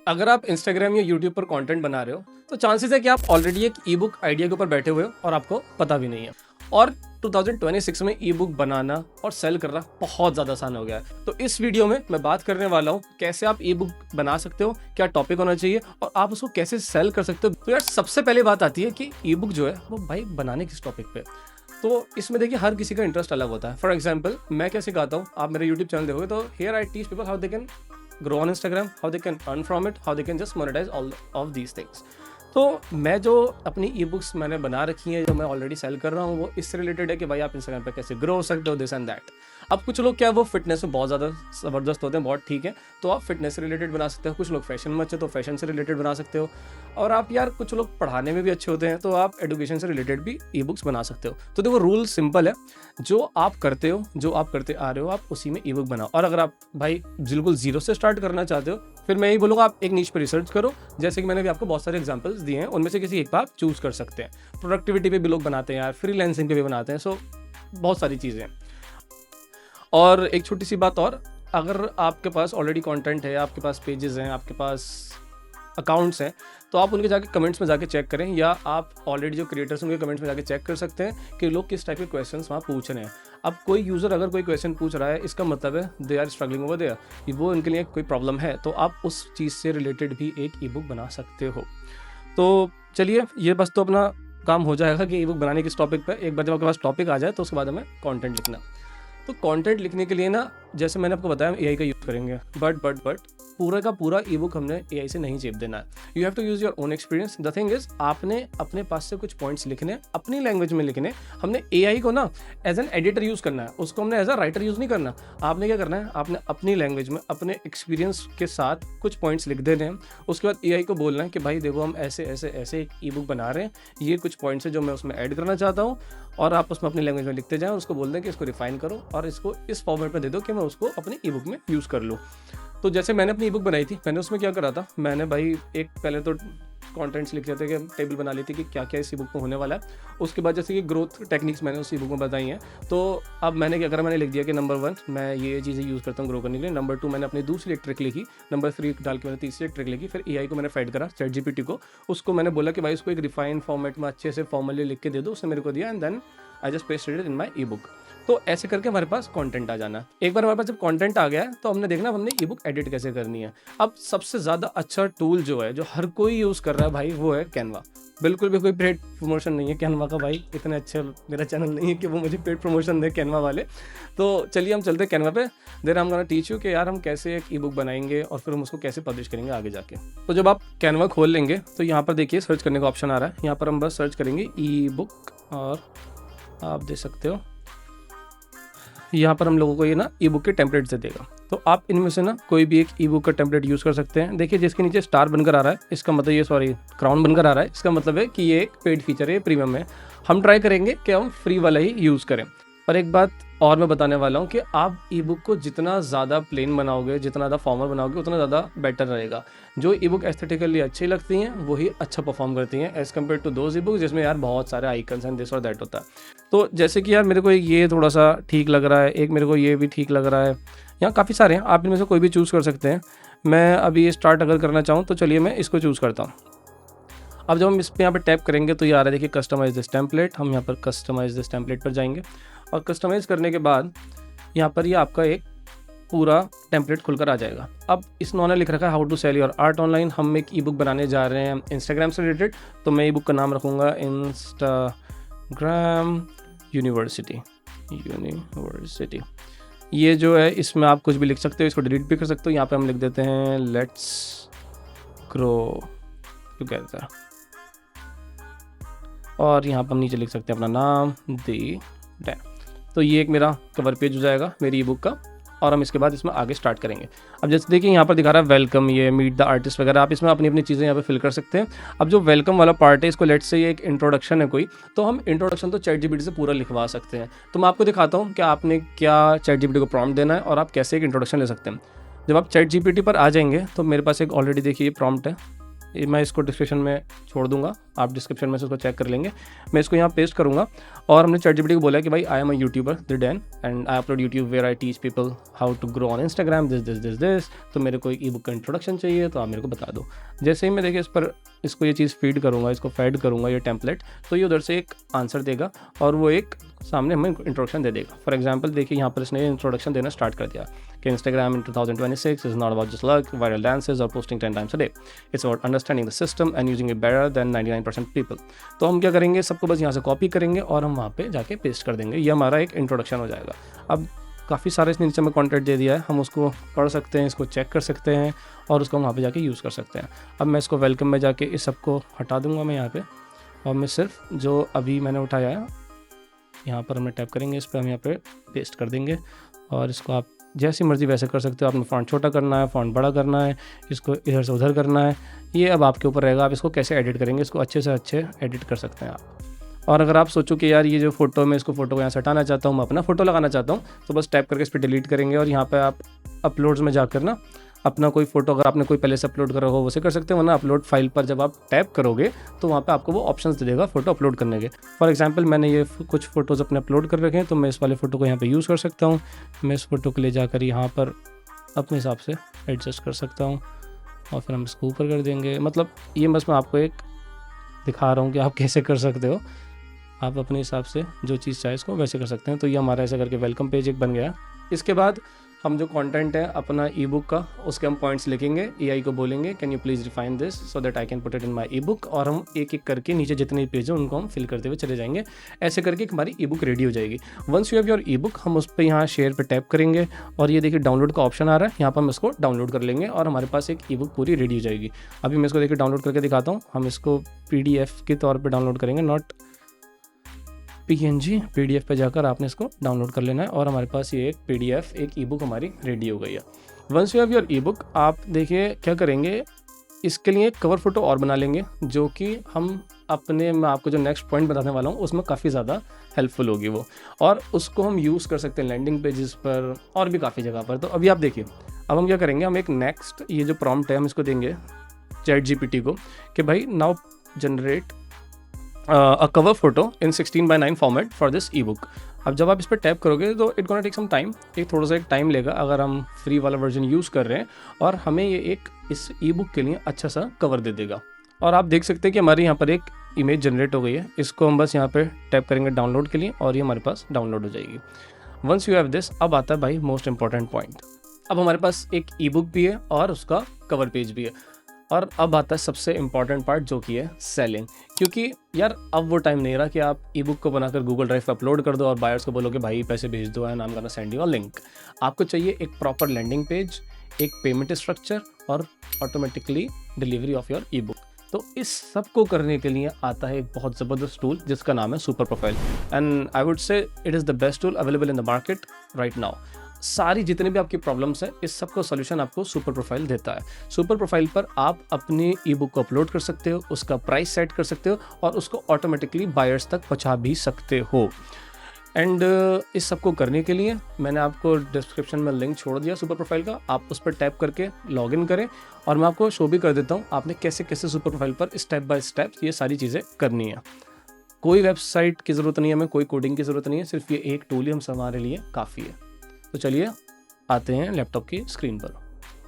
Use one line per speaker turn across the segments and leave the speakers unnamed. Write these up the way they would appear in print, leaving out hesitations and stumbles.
अगर आप इंस्टाग्राम या यूट्यूब पर कंटेंट बना रहे हो तो चांसेस है कि आप ऑलरेडी एक ई बुक आइडिया के ऊपर बैठे हुए हो और आपको पता भी नहीं है। और 2026 में ई बुक बनाना और सेल करना बहुत ज़्यादा आसान हो गया है। तो इस वीडियो में मैं बात करने वाला हूँ कैसे आप ई बुक बना सकते हो, क्या टॉपिक होना चाहिए और आप उसको कैसे सेल कर सकते हो। तो यार सबसे पहले बात आती है कि ई बुक जो है वो भाई बनाने किस टॉपिक पे। तो इसमें देखिए हर किसी का इंटरेस्ट अलग होता है। फॉर एग्जाम्पल मैं क्या सिखाता हूँ, आप मेरे यूट्यूब चैनल देखोगे तो here I teach people how they can grow on Instagram, how they can earn from it, how they can just monetize all of these things. तो मैं जो अपनी ई बुक्स मैंने बना रखी हैं, जो मैं ऑलरेडी सेल कर रहा हूँ, वो इससे रिलेटेड है कि भाई आप इंस्टाग्राम पे कैसे ग्रो हो सकते हो, दिस एंड दैट। अब कुछ लोग क्या वो फिटनेस में बहुत ज़्यादा ज़बरदस्त होते हैं, बहुत ठीक है, तो आप फिटनेस से रिलेटेड बना सकते हो। कुछ लोग फैशन में अच्छे तो फैशन से रिलेटेड बना सकते हो। और आप यार कुछ लोग पढ़ाने में भी अच्छे होते हैं तो आप एजुकेशन से रिलेटेड भी ई बुक्स बना सकते हो। तो देखो रूल सिंपल है, जो आप करते हो, जो आप करते आ रहे हो, आप उसी में ई बुक बनाओ। और अगर आप भाई बिल्कुल जीरो से स्टार्ट करना चाहते हो, फिर मैं यही बोलूँगा आप एक नीश पर रिसर्च करो। जैसे कि मैंने भी आपको बहुत सारे एग्जांपल्स दिए हैं, उनमें से किसी एक पर आप चूज़ कर सकते हैं। प्रोडक्टिविटी पे भी लोग बनाते हैं यार, फ्रीलांसिंग पे भी बनाते हैं, सो बहुत सारी चीज़ें हैं। और एक छोटी सी बात और, अगर आपके पास ऑलरेडी कंटेंट है, आपके पास पेजेस हैं, आपके पास अकाउंट्स हैं, तो आप उनके जाके कमेंट्स में जाके चेक करें, या आप ऑलरेडी जो क्रिएटर्स उनके कमेंट्स में जाके चेक कर सकते हैं कि लोग किस टाइप के क्वेश्चंस वहाँ पूछ रहे हैं। अब कोई यूज़र अगर कोई क्वेश्चन पूछ रहा है, इसका मतलब है they are struggling over there, वो उनके लिए कोई प्रॉब्लम है, तो आप उस चीज़ से रिलेटेड भी एक ई बुक बना सकते हो। तो चलिए ये बस तो अपना काम हो जाएगा कि ई बुक बनाने किस टॉपिक पे। एक बार जब आपके पास टॉपिक आ जाए तो उसके बाद हमें कंटेंट लिखना। तो कंटेंट लिखने के लिए ना, जैसे मैंने आपको बताया, हम एआई का यूज़ करेंगे, बट पूरा का पूरा ई बुक हमने एआई से नहीं चेप देना है। You have to use your own experience. The thing is, आपने अपने पास से कुछ पॉइंट्स लिखने, अपनी लैंग्वेज में लिखने। हमने एआई को ना एज एन एडिटर यूज़ करना है, उसको हमने एज अ राइटर यूज़ नहीं करना। आपने क्या करना है, आपने अपनी लैंग्वेज में अपने एक्सपीरियंस के साथ कुछ पॉइंट्स लिख देने हैं। उसके बाद एआई को बोलना है कि भाई देखो हम ऐसे ऐसे ऐसे एक ई बुक बना रहे हैं, ये कुछ पॉइंट्स है जो मैं उसमें ऐड करना चाहता हूँ, और आप उसमें अपनी लैंग्वेज में लिखते जाएं। उसको बोल दें कि इसको रिफाइन करो और इसको इस फॉर्मेट में दे दो कि मैं उसको अपनी ई बुक में यूज़ कर लूँ। तो जैसे मैंने अपनी ई बुक बनाई थी, मैंने उसमें क्या करा था, मैंने भाई एक पहले तो कंटेंट्स लिख लेते कि टेबल बना ली थी कि क्या क्या इस ई बुक में होने वाला है। उसके बाद जैसे कि ग्रोथ टेक्निक्स मैंने उस ई बुक में बताई हैं, तो अब मैंने क्या करा, मैंने लिख दिया कि नंबर 1 मैं ये चीज़ें यूज़ करता हूँ ग्रो करने के लिए। नंबर 2 मैंने अपनी दूसरी एक ट्रिक लिखी। नंबर 3 डाल के मैंने तीसरी एक ट्रिक लिखी। फिर एआई को मैंने फेड करा, चैट जीपीटी को। उसको मैंने बोला कि भाई इसको एक रिफाइंड फॉर्मेट में अच्छे से फॉर्मली लिख के दे दो। उसने मेरे को दिया and then I just pasted it in my ebook. तो ऐसे करके हमारे पास कंटेंट आ जाना। एक बार हमारे पास जब कंटेंट आ गया है तो हमने देखना हमने ई बुक एडिट कैसे करनी है। अब सबसे ज़्यादा अच्छा टूल जो है, जो हर कोई यूज़ कर रहा है भाई, वो है कैनवा। बिल्कुल भी कोई पेड प्रमोशन नहीं है कैनवा का भाई, इतने अच्छे मेरा चैनल नहीं है कि वो मुझे पेड प्रमोशन दे कैनवा वाले। तो चलिए हम चलते हैं कैनवा पे। देर हम गोना टीच यू कि यार हम कैसे एक ई बुक बनाएंगे और फिर हम उसको कैसे पब्लिश करेंगे आगे जाके। तो जब आप कैनवा खोल लेंगे तो यहाँ पर देखिए सर्च करने का ऑप्शन आ रहा है। यहाँ पर हम बस सर्च करेंगे ई बुक और आप देख सकते हो यहाँ पर हम लोगों को ये ना ई बुक के टेम्पलेट से देगा। तो आप इनमें से ना कोई भी एक ई बुक का टेम्पलेट यूज़ कर सकते हैं। देखिए जिसके नीचे स्टार बनकर आ रहा है, इसका मतलब ये क्राउन बनकर आ रहा है, इसका मतलब है कि ये एक पेड फीचर है, प्रीमियम है। हम ट्राई करेंगे कि हम फ्री वाला ही यूज़ करें। और एक बात और मैं बताने वाला हूँ कि आप ई बुक को जितना ज़्यादा प्लेन बनाओगे, जितना ज़्यादा फॉर्मल बनाओगे, उतना ज़्यादा बेटर रहेगा। जो ई बुक एस्थेटिकली अच्छी लगती हैं वही अच्छा परफॉर्म करती हैं as compare to those ebook जिसमें यार बहुत सारे आइकन्स एंड दिस और दैट होता है। तो जैसे कि यार मेरे को ये थोड़ा सा ठीक लग रहा है, एक मेरे को ये भी ठीक लग रहा है, यहाँ काफ़ी सारे हैं, आप इनमें से कोई भी चूज़ कर सकते हैं। मैं अभी ये स्टार्ट अगर करना चाहूँ तो चलिए मैं इसको चूज़ करता हूँ। अब जब हम इस पर यहाँ पर टैप करेंगे तो ये आ रहा है, देखिए कस्टमाइज दिस टेम्पलेट। हम यहाँ पर कस्टमाइज दिस टेम्पलेट पर जाएंगे और कस्टमाइज़ करने के बाद यहाँ पर ये आपका एक पूरा टेम्पलेट खुलकर आ जाएगा। अब इन्होंने लिख रखा है how to sell your art online. हम एक ई बुक बनाने जा रहे हैं इंस्टाग्राम से रिलेटेड, तो मैं ई बुक का नाम रखूँगा इंस्टाग्राम यूनिवर्सिटी। ये जो है इसमें आप कुछ भी लिख सकते हो, इसको डिलीट भी कर सकते हो। यहाँ पे हम लिख देते हैं लेट्स ग्रो टुगेदर, और यहाँ पर हम नीचे लिख सकते हैं अपना नाम दी डैम। तो ये एक मेरा कवर पेज हो जाएगा मेरी ई बुक का, और हम इसके बाद इसमें आगे स्टार्ट करेंगे। अब जैसे देखिए यहाँ पर दिखा रहा है वेलकम, ये मीट द आर्टिस्ट वगैरह, आप इसमें अपनी अपनी चीज़ें यहाँ पे फिल कर सकते हैं। अब जो वेलकम वाला पार्ट है, इसको लेट्स से ये एक इंट्रोडक्शन है कोई, तो हम इंट्रोडक्शन तो चैट जीपीटी से पूरा लिखवा सकते हैं। तो मैं आपको दिखाता हूँ कि आपने क्या चैट जीपीटी को प्रॉम्प्ट देना है और आप कैसे एक इंट्रोडक्शन ले सकते हैं। जब आप चैट जीपीटी पर आ जाएंगे तो मेरे पास एक ऑलरेडी देखिए प्रॉम्प्ट है, मैं इसको डिस्क्रिप्शन में छोड़ दूंगा, आप डिस्क्रिप्शन में से उसको चेक कर लेंगे। मैं इसको यहाँ पेस्ट करूँगा और हमने ChatGPT को बोला कि भाई आई एम अ यूट्यूबर दिडैन and I upload YouTube where I teach people how to grow on Instagram this, तो मेरे को एक ई बुक का इंट्रोडक्शन चाहिए, तो आप मेरे को बता दो। जैसे ही मैं देखिए इस पर इसको ये चीज़ फीड करूँगा, इसको फैड करूँगा ये टेम्पलेट, तो ये उधर से एक आंसर देगा और वो एक सामने हमें इंट्रोडक्शन दे देगा। फॉर एग्जांपल देखिए यहाँ पर इसने इंट्रोडक्शन देना स्टार्ट कर दिया कि Instagram in 2026 is not about just luck, viral dances और posting 10 times a day, it's about understanding the system and using it better than 99% people. तो हम क्या करेंगे, सबको बस यहाँ से कॉपी करेंगे और हम वहाँ पे जाके पेस्ट कर देंगे। ये हमारा एक इंट्रोडक्शन हो जाएगा। अब काफ़ी सारे इसने नीचे में कंटेंट दे दिया है, हम उसको पढ़ सकते हैं, इसको चेक कर सकते हैं और उसको हम वहाँ पे जाके यूज़ कर सकते हैं। अब मैं इसको वेलकम में जाके इस सबको हटा दूँगा मैं यहाँ पे, और मैं सिर्फ जो अभी मैंने उठाया है यहाँ पर हमें टैप करेंगे, इस पर हम यहाँ पे पेस्ट कर देंगे और इसको आप जैसी मर्ज़ी वैसे कर सकते हो। आपने फ़ॉन्ट छोटा करना है, फ़ॉन्ट बड़ा करना है, इसको इधर से उधर करना है, ये अब आपके ऊपर रहेगा। आप इसको कैसे एडिट करेंगे, इसको अच्छे से अच्छे एडिट कर सकते हैं आप। और अगर आप सोचो कि यार ये जो फ़ोटो मैं इसको फ़ोटो को यहाँ से हटाना चाहता हूँ, मैं अपना फ़ोटो लगाना चाहता हूँ, तो बस टैप करके इस पर डिलीट करेंगे और यहाँ पर आप अपलोड्स में जाकर ना अपना कोई फ़ोटो अगर आपने कोई पहले से अपलोड करा हो उसे कर सकते हो, वरना अपलोड फाइल पर जब आप टैप करोगे तो वहाँ पे आपको वो ऑप्शंस दे देगा फ़ोटो अपलोड करने के। फॉर एग्जांपल मैंने ये कुछ फ़ोटोज़ अपने अपलोड कर रखे हैं, तो मैं इस वाले फ़ोटो को यहाँ पे यूज़ कर सकता हूँ। मैं इस फ़ोटो को ले जाकर यहाँ पर अपने हिसाब से एडजस्ट कर सकता हूँ और फिर हम इसको ऊपर कर देंगे। मतलब ये बस मैं आपको एक दिखा रहा हूँ कि आप कैसे कर सकते हो, आप अपने हिसाब से जो चीज़ चाहे इसको वैसे कर सकते हैं। तो ये हमारा ऐसा करके वेलकम पेज एक बन गया। इसके बाद हम जो कंटेंट है अपना ई बुक का, उसके हम पॉइंट्स लिखेंगे, एआई को बोलेंगे can you please refine this so that I can put it in my E book, और हम एक एक करके नीचे जितने पेज हैं उनको हम फिल करते हुए चले जाएंगे। ऐसे करके हमारी ई बुक रेडी हो जाएगी। Once you have your ebook, हम उस पर यहाँ शेयर पे टैप करेंगे और ये देखिए डाउनलोड का ऑप्शन आ रहा है, यहाँ पर हम इसको डाउनलोड कर लेंगे और हमारे पास एक ई बुक पूरी रेडी हो जाएगी। अभी मैं इसको देखिए डाउनलोड करके दिखाता हूँ। हम इसको PDF के तौर पर डाउनलोड करेंगे, नॉट PNG। PDF पे जाकर आपने इसको डाउनलोड कर लेना है और हमारे पास ये एक PDF एक ई बुक हमारी रेडी हो गई है। Once you have your ebook, आप देखिए क्या करेंगे, इसके लिए कवर फोटो और बना लेंगे जो कि हम अपने, मैं आपको जो नेक्स्ट पॉइंट बताने वाला हूँ उसमें काफ़ी ज़्यादा हेल्पफुल होगी वो, और उसको हम यूज़ कर सकते हैं लैंडिंग पेजेस पर और भी काफ़ी जगह पर। तो अभी आप देखिए, अब हम क्या करेंगे, हम एक नेक्स्ट ये जो प्रॉम्प्ट है हम इसको देंगे ChatGPT को कि भाई now generate a cover photo in 16:9 format for this ebook. अब जब आप इस पर टैप करोगे तो it gonna take some time, एक थोड़ा सा एक टाइम लेगा अगर हम फ्री वाला वर्जन यूज़ कर रहे हैं, और हमें ये एक इस ई बुक के लिए अच्छा सा कवर दे देगा। और आप देख सकते हैं कि हमारे यहाँ पर एक इमेज जनरेट हो गई है। इसको हम बस यहाँ पे टैप करेंगे डाउनलोड के लिए और ये हमारे पास डाउनलोड हो जाएगी। वंस यू हैव दिस, अब आता है भाई मोस्ट इंपॉर्टेंट पॉइंट। अब हमारे पास एक ई बुक भी है और उसका कवर पेज भी है, और अब आता है सबसे इम्पॉर्टेंट पार्ट जो कि है सेलिंग। क्योंकि यार अब वो टाइम नहीं रहा कि आप ई बुक को बनाकर गूगल ड्राइव पर अपलोड कर दो और बायर्स को बोलो कि भाई पैसे भेज दो and I am gonna send you a link. आपको चाहिए एक प्रॉपर लैंडिंग पेज, एक पेमेंट स्ट्रक्चर और automatically delivery of your ebook. तो इस सब को करने के लिए आता है एक बहुत ज़बरदस्त टूल जिसका नाम है super profile, and I would say it is the best tool available in the market right now. सारी जितनी भी आपकी प्रॉब्लम्स है इस सब का सॉल्यूशन आपको सुपर प्रोफाइल देता है। सुपर प्रोफाइल पर आप अपनी ई बुक को अपलोड कर सकते हो, उसका प्राइस सेट कर सकते हो और उसको ऑटोमेटिकली बायर्स तक पहुंचा भी सकते हो। एंड इस सब को करने के लिए मैंने आपको डिस्क्रिप्शन में लिंक छोड़ दिया सुपर प्रोफाइल का, आप उस पर टैप करके लॉगिन करें और मैं आपको शो भी कर देता हूँ आपने कैसे कैसे सुपर प्रोफाइल पर स्टेप बाय स्टेप ये सारी चीज़ें करनी है। कोई वेबसाइट की ज़रूरत नहीं है, हमें कोई कोडिंग की ज़रूरत नहीं है, सिर्फ ये एक टूल ही हम हमारे लिए काफ़ी है। तो चलिए आते हैं लैपटॉप की स्क्रीन पर।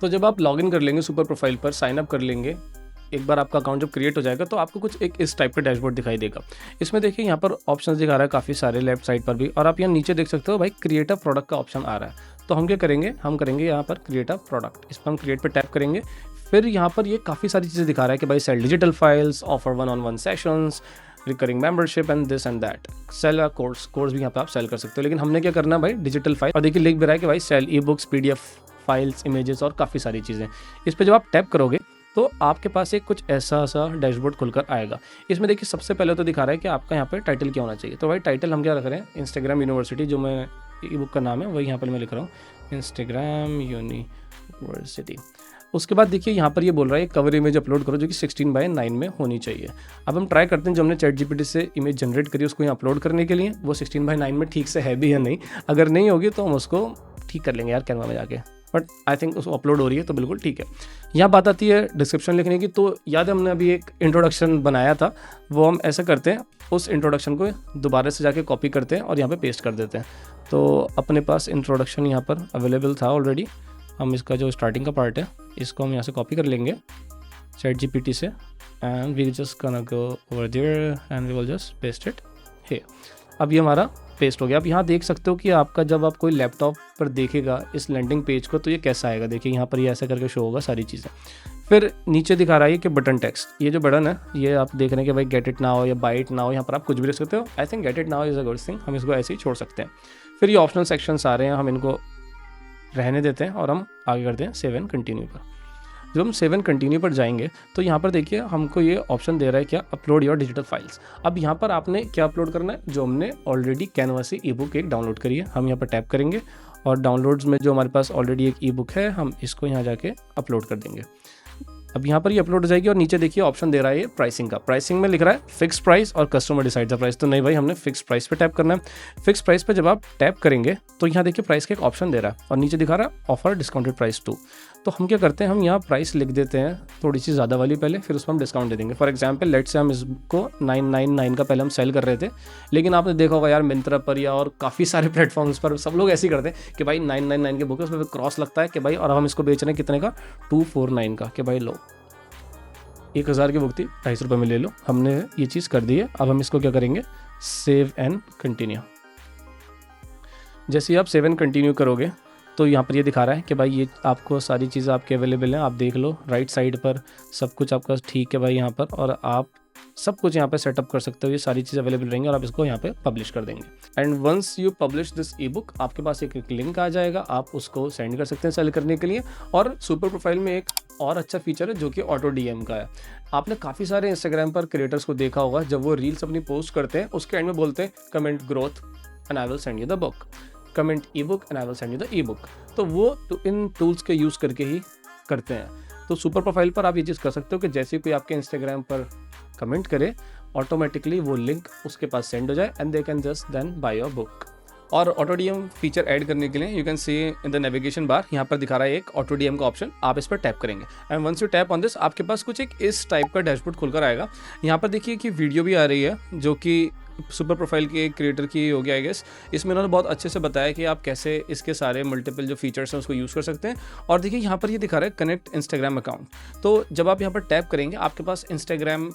तो जब आप लॉगिन कर लेंगे सुपर प्रोफाइल पर, साइन अप कर लेंगे, एक बार आपका अकाउंट जब क्रिएट हो जाएगा तो आपको कुछ एक इस टाइप का डैशबोर्ड दिखाई देगा। इसमें देखिए यहाँ पर ऑप्शंस दिखा रहा है काफ़ी सारे लेफ्ट साइड पर भी, और आप यहाँ नीचे देख सकते हो भाई क्रिएट अ प्रोडक्ट का ऑप्शन आ रहा है। तो हम क्या करेंगे, हम करेंगे यहाँ पर क्रिएट अ प्रोडक्ट, इस पर हम क्रिएट पर टैप करेंगे। फिर यहाँ पर ये काफ़ी सारी चीज़ें दिखा रहा है कि भाई sell digital files, offer 1-on-1 sessions, recurring membership and this and that, sell a course भी यहाँ पे आप सेल कर सकते हो। लेकिन हमने क्या करना है भाई, डिजिटल फाइल, और देखिए लिख भी रहा है कि भाई sell ebooks, PDF files, images और काफ़ी सारी चीज़ें। इस पर जब आप टैप करोगे तो आपके पास एक कुछ ऐसा सा डैशबोर्ड खुलकर आएगा। इसमें देखिए सबसे पहले तो दिखा रहा है कि आपका यहाँ पे टाइटल क्या होना चाहिए। तो भाई टाइटल हम क्या रख रहे हैं, इंस्टाग्राम यूनिवर्सिटी, जो मैं ई बुक का नाम है वही यहाँ पर मैं लिख रहा हूँ, इंस्टाग्राम यूनिवर्सिटी। उसके बाद देखिए यहाँ पर ये बोल रहा है कवर इमेज अपलोड करो जो कि 16:9 में होनी चाहिए। अब हम ट्राई करते हैं, जो हमने ChatGPT से इमेज जनरेट करी उसको यहाँ अपलोड करने के लिए, वो 16:9 में ठीक से है भी या नहीं। अगर नहीं होगी तो हम उसको ठीक कर लेंगे यार कैनवा में जाके, बट आई थिंक उसको अपलोड हो रही है तो बिल्कुल ठीक है। यहाँ बात आती है डिस्क्रिप्शन लिखने की, तो याद है हमने अभी एक इंट्रोडक्शन बनाया था, वो हम ऐसे करते हैं, उस इंट्रोडक्शन को दोबारा से जाके कॉपी करते हैं और यहाँ पे पेस्ट कर देते हैं। तो अपने पास इंट्रोडक्शन यहाँ पर अवेलेबल था ऑलरेडी, हम इसका जो स्टार्टिंग का पार्ट है इसको हम यहाँ से कॉपी कर लेंगे ChatGPT से, and we just gonna go over there and we will just paste it here. अब ये हमारा पेस्ट हो गया। अब यहाँ देख सकते हो कि आपका जब आप कोई लैपटॉप पर देखेगा इस लैंडिंग पेज को तो ये कैसा आएगा। देखिए यहाँ पर ये ऐसा करके शो होगा सारी चीज़ें। फिर नीचे दिखा रहा है कि बटन टेक्स्ट, ये जो बटन है ये आप देख रहे हैं कि भाई गेट इट नाउ या बाय इट नाउ, यहाँ पर आप कुछ भी लिख सकते हो। I think get it now is a good thing, हम इसको ऐसे ही छोड़ सकते हैं। फिर ये ऑप्शनल सेक्शंस आ रहे हैं, हम इनको रहने देते हैं और हम आगे करते हैं सेव एंड कंटिन्यू पर। जब हम सेव एंड कंटिन्यू पर जाएंगे तो यहाँ पर देखिए हमको ये ऑप्शन दे रहा है क्या, अपलोड योर डिजिटल फाइल्स। अब यहाँ पर आपने क्या अपलोड करना है, जो हमने ऑलरेडी कैनवा से ई बुक एक डाउनलोड करी है, हम यहाँ पर टैप करेंगे और डाउनलोड्स में जो हमारे पास ऑलरेडी एक ई बुक है हम इसको यहाँ जाके अपलोड कर देंगे। अब यहाँ पर ये अपलोड हो जाएगी और नीचे देखिए ऑप्शन दे रहा है ये प्राइसिंग का। प्राइसिंग में लिख रहा है फिक्स प्राइस और कस्टमर डिसाइड द प्राइस। तो नहीं भाई, हमने फिक्स प्राइस पे टैप करना है। फिक्स प्राइस पे जब आप टैप करेंगे तो यहाँ देखिए प्राइस का एक ऑप्शन दे रहा है और नीचे दिखा रहा है ऑफर डिस्काउंटेड प्राइस टू। तो हम क्या करते हैं, हम यहाँ प्राइस लिख देते हैं थोड़ी सी ज़्यादा वाली पहले, फिर उस पर हम डिस्काउंट दे देंगे। फॉर एग्जाम्पल लेट से हम इसको 999 का पहले हम सेल कर रहे थे, लेकिन आपने देखा होगा यार मिंत्रा पर या और काफ़ी सारे प्लेटफॉर्म्स पर सब लोग ऐसे ही करते हैं कि भाई 999 की बुक है, उसमें क्रॉस लगता है कि भाई, और हम इसको बेच रहे हैं कितने का, 249 का, कि भाई लो 1000 की बुक थी 250 रुपये में ले लो। हमने ये चीज़ कर दी है। अब हम इसको क्या करेंगे, सेव एंड कंटिन्यू। जैसे ही आप सेव एंड कंटिन्यू करोगे तो यहाँ पर ये दिखा रहा है कि भाई ये आपको सारी चीज़ें आपके अवेलेबल हैं, आप देख लो राइट साइड पर सब कुछ आपका ठीक है भाई यहाँ पर, और आप सब कुछ यहाँ पे सेटअप कर सकते हो, ये सारी चीज़ें अवेलेबल रहेंगी और आप इसको यहाँ पे पब्लिश कर देंगे। And once you publish this ebook आपके पास एक लिंक आ जाएगा, आप उसको सेंड कर सकते हैं सेल करने के लिए। और सुपर प्रोफाइल में एक और अच्छा फीचर है जो कि ऑटो डीएम का है। आपने काफ़ी सारे इंस्टाग्राम पर क्रिएटर्स को देखा होगा, जब वो रील्स अपनी पोस्ट करते हैं उसके एंड में बोलते हैं comment growth and I will send you the book, comment E book and I will send you the E book. तो वो तो इन टूल्स के यूज़ करके ही करते हैं। तो सुपर प्रोफाइल पर आप ये चीज़ कर सकते हो कि जैसे कोई आपके इंस्टाग्राम पर कमेंट करे ऑटोमेटिकली वो लिंक उसके पास सेंड हो जाए and they can just then buy your book. और ऑटो डीएम फीचर ऐड करने के लिए you can see in the navigation bar, यहाँ पर दिखा रहा है एक ऑटो डीएम का ऑप्शन, आप इस पर टैप करेंगे and once you tap on this आपके पास कुछ एक इस टाइप का डैशबोर्ड खुलकर आएगा। यहाँ पर देखिए कि वीडियो भी आ रही है जो कि सुपर प्रोफाइल के क्रिएटर की हो गया आई गेस। इसमें उन्होंने बहुत अच्छे से बताया कि आप कैसे इसके सारे मल्टीपल जो फीचर्स हैं उसको यूज़ कर सकते हैं। और देखिए यहाँ पर ये दिखा रहा है कनेक्ट इंस्टाग्राम अकाउंट। तो जब आप यहाँ पर टैप करेंगे आपके पास इंस्टाग्राम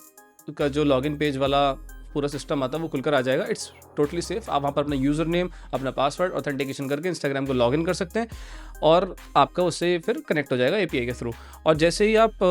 का जो लॉगिन पेज वाला पूरा सिस्टम आता है वो खुलकर आ जाएगा। It's totally safe. आप वहाँ पर अपना यूज़र नेम, अपना पासवर्ड ऑथेंटिकेशन करके इंस्टाग्राम को लॉगिन कर सकते हैं और आपका उससे फिर कनेक्ट हो जाएगा एपीआई के थ्रू। और जैसे ही आप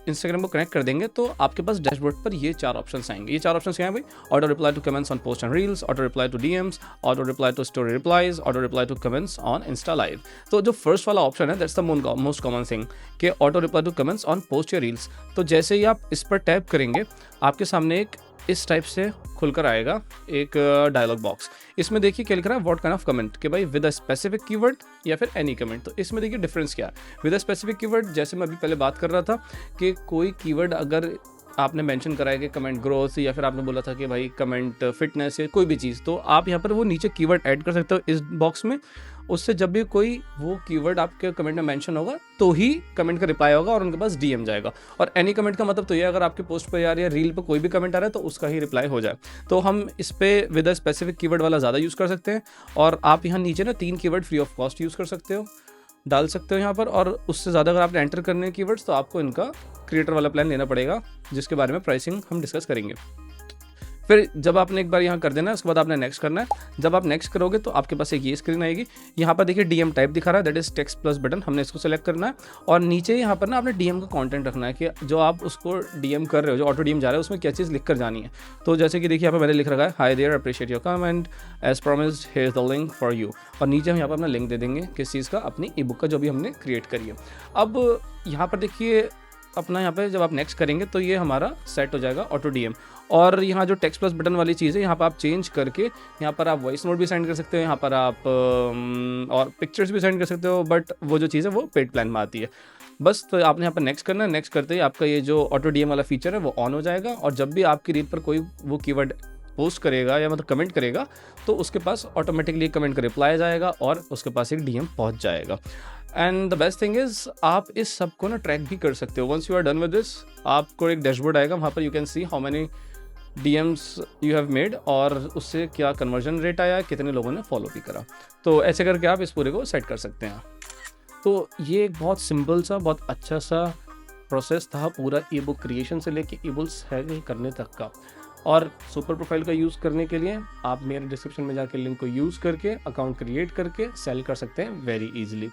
इंस्टाग्राम को कनेक्ट कर देंगे तो आपके पास डैशबोर्ड पर ये 4 ऑप्शंस आएंगे। ये 4 ऑप्शंस क्या हैं भाई, auto reply to comments on post and reels, auto reply to DMs, auto reply to story replies, auto reply to comments on Insta live. तो जो फर्स्ट वाला ऑप्शन है that's the most common thing कि auto reply to comments on post या reels. तो जैसे ही आप इस पर टैप करेंगे आपके सामने एक इस टाइप से खुलकर आएगा एक डायलॉग बॉक्स। इसमें देखिए क्या लिख रहा है, व्हाट काइंड ऑफ कमेंट, कि भाई विद अ स्पेसिफिक कीवर्ड या फिर एनी कमेंट। तो इसमें देखिए डिफरेंस क्या है। विद अ स्पेसिफिक कीवर्ड जैसे मैं अभी पहले बात कर रहा था कि कोई कीवर्ड अगर आपने मेंशन करा है कि कमेंट ग्रोथ या फिर आपने बोला था कि भाई कमेंट फिटनेस या कोई भी चीज़, तो आप यहाँ पर वो नीचे कीवर्ड ऐड कर सकते हो इस बॉक्स में। उससे जब भी कोई वो कीवर्ड आपके कमेंट में मेंशन होगा तो ही कमेंट का रिप्लाई होगा और उनके पास डीएम जाएगा। और एनी कमेंट का मतलब तो ये अगर आपके पोस्ट पर यार या रील पर कोई भी कमेंट आ रहा है तो उसका ही रिप्लाई हो जाए। तो हम इस पर विद अ स्पेसिफिक कीवर्ड वाला ज़्यादा यूज़ कर सकते हैं। और आप यहाँ नीचे ना 3 keyword free of cost use कर सकते हो, डाल सकते हो यहाँ पर। और उससे ज़्यादा अगर आपने एंटर करने कीवर्ड्स तो आपको इनका क्रिएटर वाला प्लान लेना पड़ेगा, जिसके बारे में प्राइसिंग हम डिस्कस करेंगे। फिर जब आपने एक बार यहाँ कर देना है उसके बाद आपने नेक्स्ट करना है। जब आप नेक्स्ट करोगे तो आपके पास एक ये स्क्रीन आएगी। यहाँ पर देखिए डीएम टाइप दिखा रहा है, that is text plus button, हमने इसको सेलेक्ट करना है। और नीचे यहाँ पर ना आपने डीएम का कंटेंट रखना है कि जो आप उसको डीएम कर रहे हो, जो ऑटो डीएम जा रहा है उसमें क्या चीज़ लिख कर जानी है। तो जैसे कि देखिए यहाँ पर मैंने लिख रखा है, hi there, appreciate your comment, as promised here is the link for you. और नीचे हम यहाँ पर अपना लिंक दे देंगे किस चीज़ का, अपनी ई बुक का जो भी हमने क्रिएट करी है। अब यहाँ पर देखिए अपना यहाँ पे जब आप नेक्स्ट करेंगे तो ये हमारा सेट हो जाएगा ऑटो डीएम। और यहाँ जो टेक्स्ट प्लस बटन वाली चीज़ है यहाँ पर आप चेंज करके यहाँ पर आप वॉइस नोट भी सेंड कर सकते हो, यहाँ पर आप और पिक्चर्स भी सेंड कर सकते हो। बट वो जो चीज़ है वो पेड प्लान में आती है बस। तो आपने यहाँ पर नेक्स्ट करना है। नेक्स्ट करते ही आपका ये जो ऑटो डीएम वाला फीचर है वो ऑन हो जाएगा। और जब भी आपकी रील पर कोई वो कीवर्ड पोस्ट करेगा या मतलब कमेंट करेगा तो उसके पास ऑटोमेटिकली कमेंट का रिप्लाई जाएगा और उसके पास एक डीएम पहुँच जाएगा। And the best thing is आप इस सब को ना ट्रैक भी कर सकते हो। Once you are done with this, आपको एक डैशबोर्ड आएगा, वहाँ पर you can see how many DMs you have made और उससे क्या कन्वर्जन रेट आया, कितने लोगों ने फॉलो भी करा। तो ऐसे करके आप इस पूरे को सेट कर सकते हैं। तो ये एक बहुत सिंपल सा, बहुत अच्छा सा प्रोसेस था पूरा ई बुक क्रिएशन से लेके ई बुक्स है करने तक का। और सुपर प्रोफाइल का यूज़ करने के लिए आप मेरे डिस्क्रिप्शन में जाके लिंक को यूज़ करके अकाउंट क्रिएट करके सेल कर सकते हैं वेरी इजीली।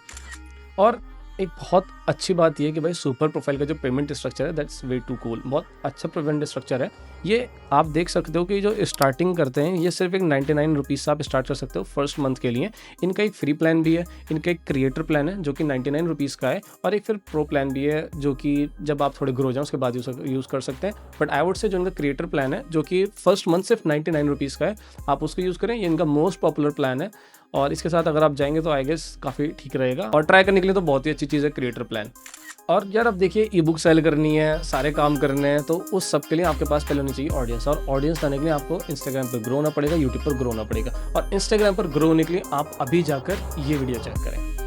और एक बहुत अच्छी बात ये है कि भाई सुपर प्रोफाइल का जो पेमेंट स्ट्रक्चर है दैट्स वे टू कूल, बहुत अच्छा पेमेंट स्ट्रक्चर है। ये आप देख सकते हो कि जो स्टार्टिंग करते हैं ये सिर्फ एक 99 रुपीज़ से आप स्टार्ट कर सकते हो फर्स्ट मंथ के लिए। इनका एक फ्री प्लान भी है, इनका एक क्रिएटर प्लान है जो कि 99 रुपीज़ का है, और एक फिर प्रो प्लान भी है जो कि जब आप थोड़े ग्रो हो जाएं उसके बाद यूज़ कर सकते हैं। बट आई वुड से जो इनका क्रिएटर प्लान है जो कि फर्स्ट मंथ सिर्फ 99 रुपीज़ का है, आप उसको यूज़ करें। ये इनका मोस्ट पॉपुलर प्लान है और इसके साथ अगर आप जाएंगे तो आई गेस काफ़ी ठीक रहेगा। और ट्राई करने के लिए तो बहुत ही अच्छी चीज़ है क्रिएटर प्लान। और यार अब देखिए ई बुक सेल करनी है, सारे काम करने हैं, तो उस सब के लिए आपके पास पहले होनी चाहिए ऑडियंस। और ऑडियंस लाने के लिए आपको इंस्टाग्राम पर ग्रो होना पड़ेगा, यूट्यूब पर ग्रो होना पड़ेगा। और इंस्टाग्राम पर ग्रो होने के लिए आप अभी जाकर ये वीडियो चेक करें।